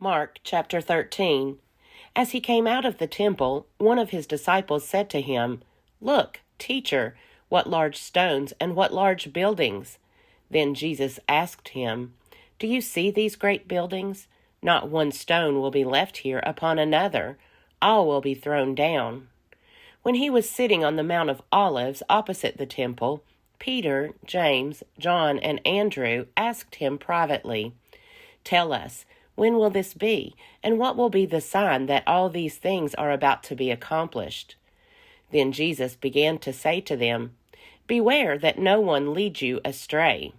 Mark chapter 13. As he came out of the temple, one of his disciples said to him, "Look, teacher, what large stones and what large buildings." Then Jesus asked him, "Do you see these great buildings? Not one stone will be left here upon another. All will be thrown down." When he was sitting on the Mount of Olives opposite the temple, Peter, James, John, and Andrew asked him privately, "Tell us, when will this be, and what will be the sign that all these things are about to be accomplished?" Then Jesus began to say to them, "Beware that no one leads you astray.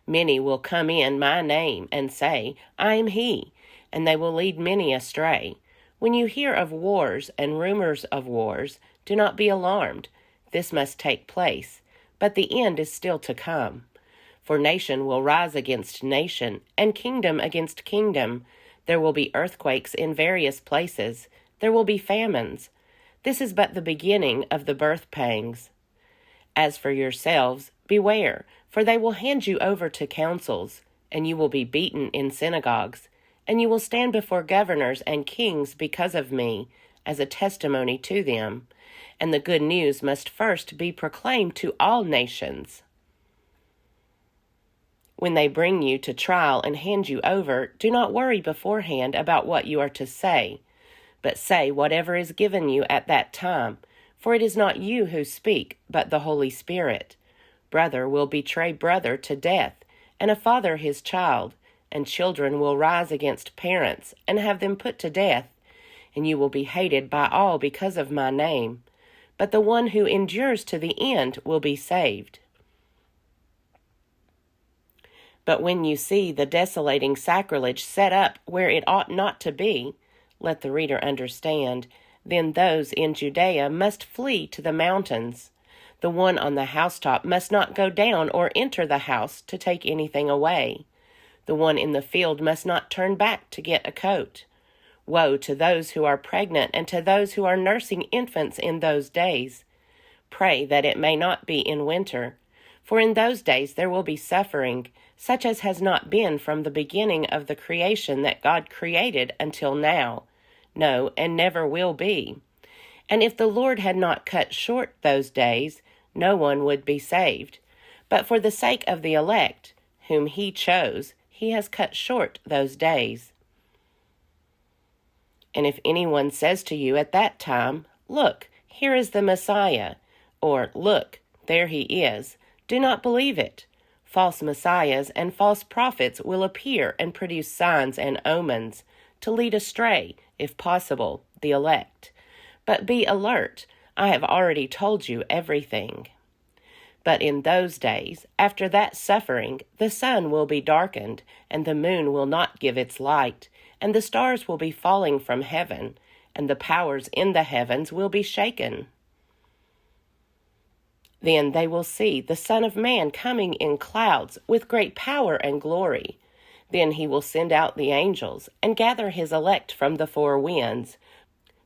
Many will come in my name and say, 'I am he,' and they will lead many astray. When you hear of wars and rumors of wars, do not be alarmed. This must take place, but the end is still to come. For nation will rise against nation, and kingdom against kingdom. There will be earthquakes in various places. There will be famines. This is but the beginning of the birth pangs. As for yourselves, beware, for they will hand you over to councils, and you will be beaten in synagogues, and you will stand before governors and kings because of me, as a testimony to them. And the good news must first be proclaimed to all nations. When they bring you to trial and hand you over, do not worry beforehand about what you are to say, but say whatever is given you at that time, for it is not you who speak, but the Holy Spirit. Brother will betray brother to death, and a father his child, and children will rise against parents and have them put to death, and you will be hated by all because of my name. But the one who endures to the end will be saved. But when you see the desolating sacrilege set up where it ought not to be, let the reader understand, then those in Judea must flee to the mountains. The one on the housetop must not go down or enter the house to take anything away. The one in the field must not turn back to get a coat. Woe to those who are pregnant and to those who are nursing infants in those days. Pray that it may not be in winter, for in those days there will be suffering, such as has not been from the beginning of the creation that God created until now, no, and never will be. And if the Lord had not cut short those days, no one would be saved. But for the sake of the elect, whom he chose, he has cut short those days. And if anyone says to you at that time, 'Look, here is the Messiah,' or 'Look, there he is,' do not believe it. False messiahs and false prophets will appear and produce signs and omens, to lead astray, if possible, the elect. But be alert, I have already told you everything. But in those days, after that suffering, the sun will be darkened, and the moon will not give its light, and the stars will be falling from heaven, and the powers in the heavens will be shaken. Then they will see the Son of Man coming in clouds with great power and glory. Then he will send out the angels and gather his elect from the four winds,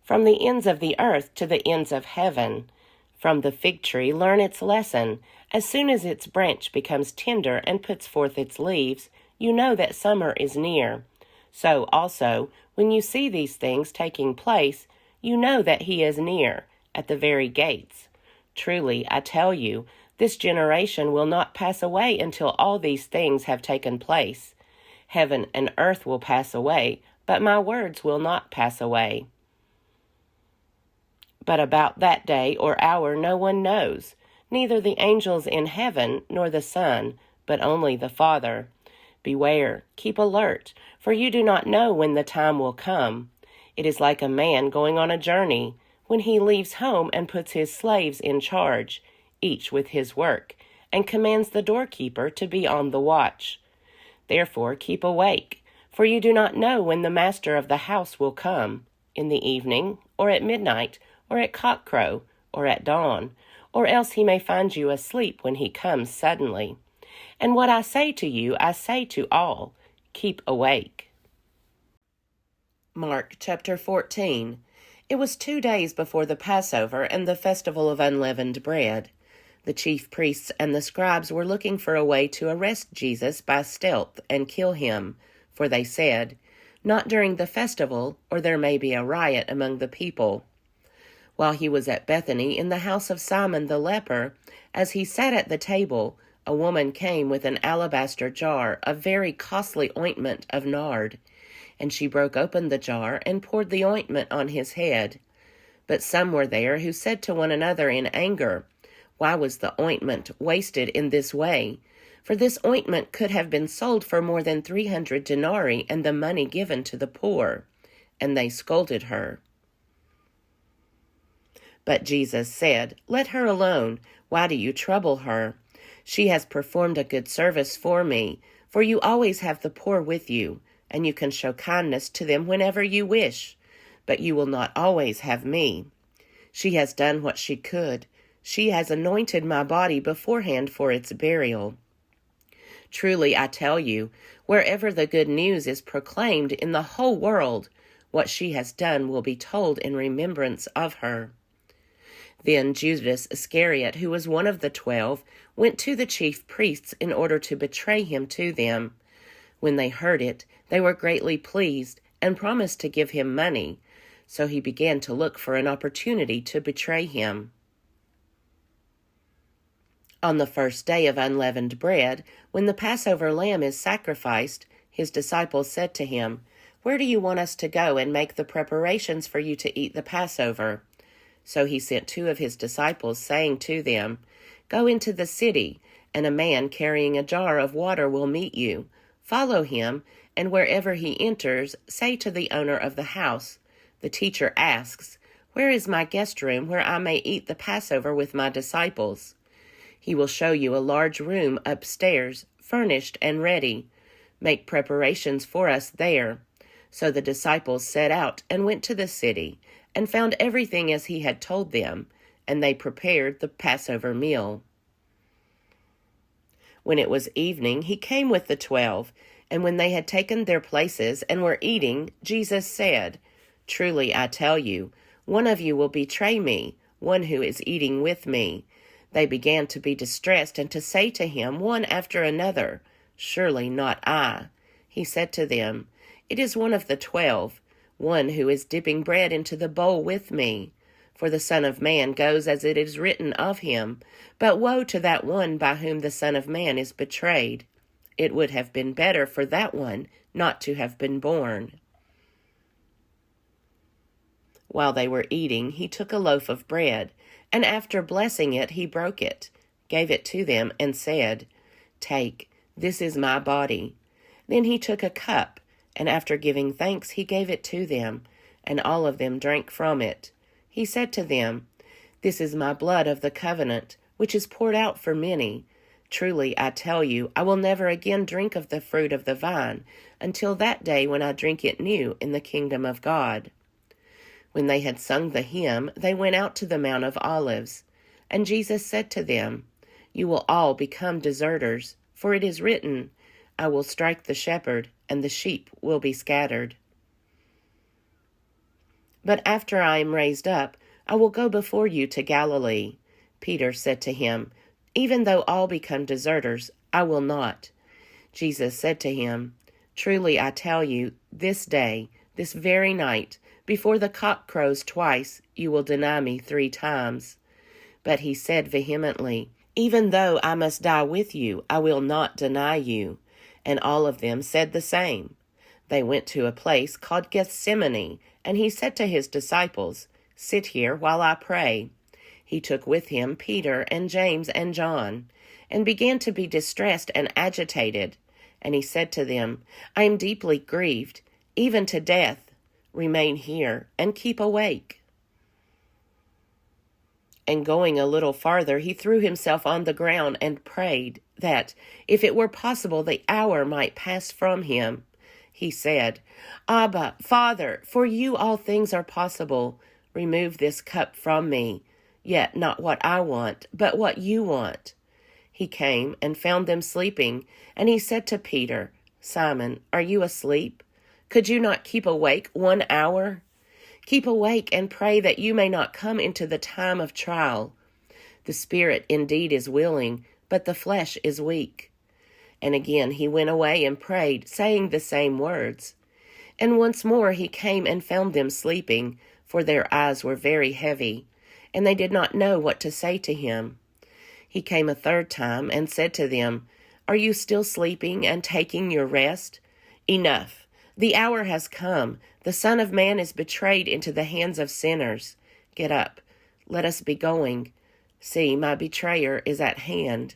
from the ends of the earth to the ends of heaven. From the fig tree learn its lesson. As soon as its branch becomes tender and puts forth its leaves, you know that summer is near. So also, when you see these things taking place, you know that he is near, at the very gates. Truly, I tell you, this generation will not pass away until all these things have taken place. Heaven and earth will pass away, but my words will not pass away. But about that day or hour no one knows, neither the angels in heaven nor the Son, but only the Father. Beware, keep alert, for you do not know when the time will come. It is like a man going on a journey, when he leaves home and puts his slaves in charge, each with his work, and commands the doorkeeper to be on the watch. Therefore keep awake, for you do not know when the master of the house will come, in the evening, or at midnight, or at cockcrow, or at dawn, or else he may find you asleep when he comes suddenly. And what I say to you, I say to all, keep awake." Mark chapter 14. It was 2 days before the Passover and the festival of unleavened bread. The chief priests and the scribes were looking for a way to arrest Jesus by stealth and kill him, For they said, "Not during the festival, or there may be a riot among the people." While he was at Bethany in the house of Simon the leper, as he sat at the table, a woman came with an alabaster jar of very costly ointment of nard, and she broke open the jar and poured the ointment on his head. But some were there who said to one another in anger, "Why was the ointment wasted in this way? For this ointment could have been sold for more than 300 denarii and the money given to the poor." And they scolded her. But Jesus said, "Let her alone. Why do you trouble her? She has performed a good service for me, for you always have the poor with you, and you can show kindness to them whenever you wish, but you will not always have me. She has done what she could. She has anointed my body beforehand for its burial. Truly, I tell you, wherever the good news is proclaimed in the whole world, what she has done will be told in remembrance of her." Then Judas Iscariot, who was one of the 12, went to the chief priests in order to betray him to them. When they heard it, they were greatly pleased and promised to give him money. So he began to look for an opportunity to betray him. On the first day of unleavened bread, when the Passover lamb is sacrificed, his disciples said to him, "Where do you want us to go and make the preparations for you to eat the Passover?" So he sent 2 of his disciples, saying to them, "Go into the city, and a man carrying a jar of water will meet you. Follow him, and wherever he enters, say to the owner of the house, 'The teacher asks, where is my guest room where I may eat the Passover with my disciples?' He will show you a large room upstairs, furnished and ready. Make preparations for us there." So the disciples set out and went to the city, and found everything as he had told them, and they prepared the Passover meal. When it was evening, he came with the 12, and when they had taken their places and were eating, Jesus said, "Truly I tell you, one of you will betray me, one who is eating with me." They began to be distressed and to say to him one after another, "Surely not I." He said to them, "It is one of the 12, one who is dipping bread into the bowl with me. For the Son of Man goes as it is written of him, but woe to that one by whom the Son of Man is betrayed. It would have been better for that one not to have been born." While they were eating, he took a loaf of bread, and after blessing it, he broke it, gave it to them, and said, "Take, this is my body." Then he took a cup, and after giving thanks, he gave it to them, and all of them drank from it. He said to them, "This is my blood of the covenant, which is poured out for many. Truly, I tell you, I will never again drink of the fruit of the vine, until that day when I drink it new in the kingdom of God." When they had sung the hymn, they went out to the Mount of Olives. And Jesus said to them, "You will all become deserters, for it is written, 'I will strike the shepherd, and the sheep will be scattered.' But after I am raised up, I will go before you to Galilee." Peter said to him, "Even though all become deserters, I will not." Jesus said to him, "Truly I tell you, this day, this very night, before the cock crows twice, you will deny me 3 times. But he said vehemently, "Even though I must die with you, I will not deny you." And all of them said the same. They went to a place called Gethsemane, and he said to his disciples, "Sit here while I pray." He took with him Peter and James and John, and began to be distressed and agitated. And he said to them, "I am deeply grieved, even to death. Remain here and keep awake." And going a little farther, he threw himself on the ground and prayed that, if it were possible, the hour might pass from him. He said, "Abba, Father, for you all things are possible. Remove this cup from me. Yet not what I want, but what you want." He came and found them sleeping, and he said to Peter, "Simon, are you asleep? Could you not keep awake 1 hour? Keep awake and pray that you may not come into the time of trial. The spirit indeed is willing, but the flesh is weak." And again he went away and prayed, saying the same words. And once more he came and found them sleeping, for their eyes were very heavy, and they did not know what to say to him. He came a third time and said to them, Are you still sleeping and taking your rest? Enough! The hour has come. The Son of Man is betrayed into the hands of sinners. Get up. Let us be going. See, my betrayer is at hand.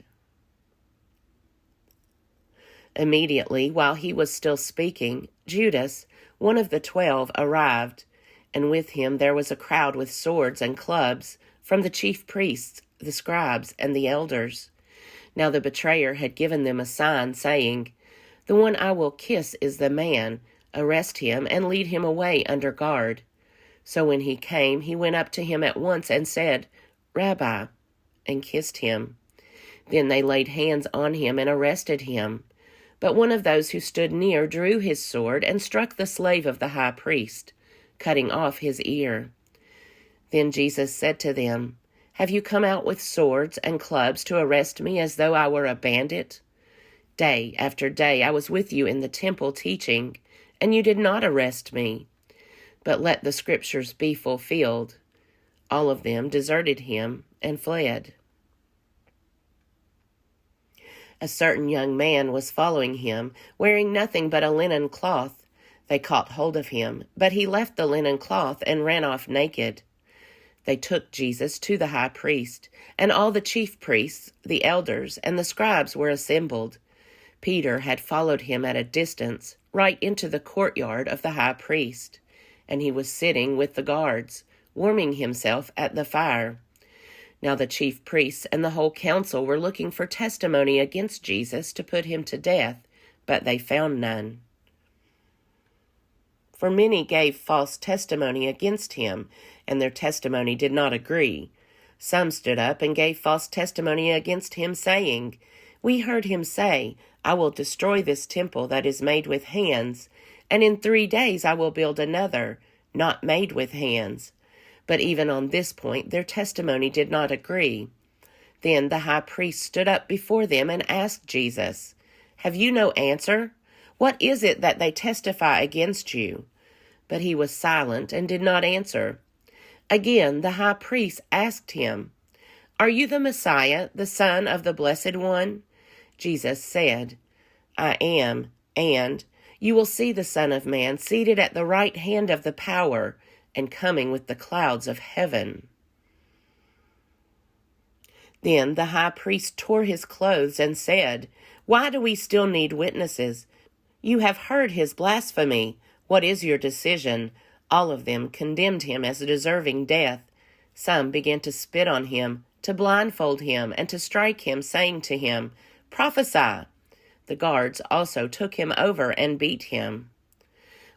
Immediately, while he was still speaking, Judas, one of the 12, arrived, and with him there was a crowd with swords and clubs from the chief priests, the scribes, and the elders. Now the betrayer had given them a sign, saying, The one I will kiss is the man. Arrest him and lead him away under guard. So when he came, he went up to him at once and said, Rabbi, and kissed him. Then they laid hands on him and arrested him. But one of those who stood near drew his sword and struck the slave of the high priest, cutting off his ear. Then Jesus said to them, Have you come out with swords and clubs to arrest me as though I were a bandit? Day after day I was with you in the temple teaching, and you did not arrest me. But let the scriptures be fulfilled. All of them deserted him and fled. A certain young man was following him, wearing nothing but a linen cloth. They caught hold of him, but he left the linen cloth and ran off naked. They took Jesus to the high priest, and all the chief priests, the elders, and the scribes were assembled. Peter had followed him at a distance, right into the courtyard of the high priest, and he was sitting with the guards, warming himself at the fire. Now the chief priests and the whole council were looking for testimony against Jesus to put him to death, but they found none. For many gave false testimony against him, and their testimony did not agree. Some stood up and gave false testimony against him, saying, We heard him say, I will destroy this temple that is made with hands, and in 3 days I will build another, not made with hands. But even on this point their testimony did not agree. Then the high priest stood up before them and asked Jesus, Have you no answer? What is it that they testify against you? But he was silent and did not answer. Again the high priest asked him, Are you the Messiah, the Son of the Blessed One? Jesus said, I am, and you will see the Son of Man seated at the right hand of the power, and coming with the clouds of heaven. Then the high priest tore his clothes and said, Why do we still need witnesses? You have heard his blasphemy. What is your decision? All of them condemned him as deserving death. Some began to spit on him, to blindfold him, and to strike him, saying to him, Prophesy! The guards also took him over and beat him.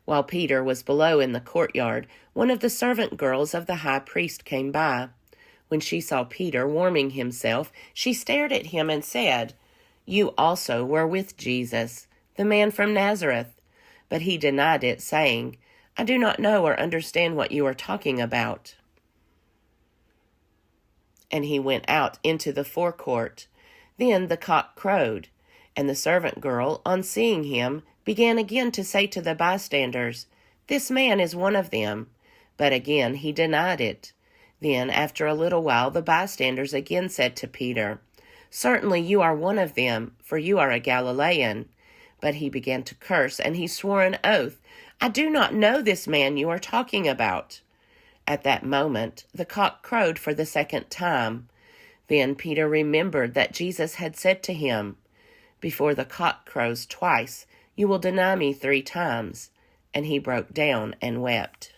While Peter was below in the courtyard, one of the servant girls of the high priest came by. When she saw Peter warming himself, she stared at him and said, You also were with Jesus, the man from Nazareth. But he denied it, saying, I do not know or understand what you are talking about. And he went out into the forecourt. Then the cock crowed, and the servant girl, on seeing him, began again to say to the bystanders, This man is one of them. But again he denied it. Then, after a little while, the bystanders again said to Peter, Certainly you are one of them, for you are a Galilean. But he began to curse, and he swore an oath, I do not know this man you are talking about. At that moment, the cock crowed for the second time. Then Peter remembered that Jesus had said to him, Before the cock crows twice, you will deny me 3 times. And he broke down and wept.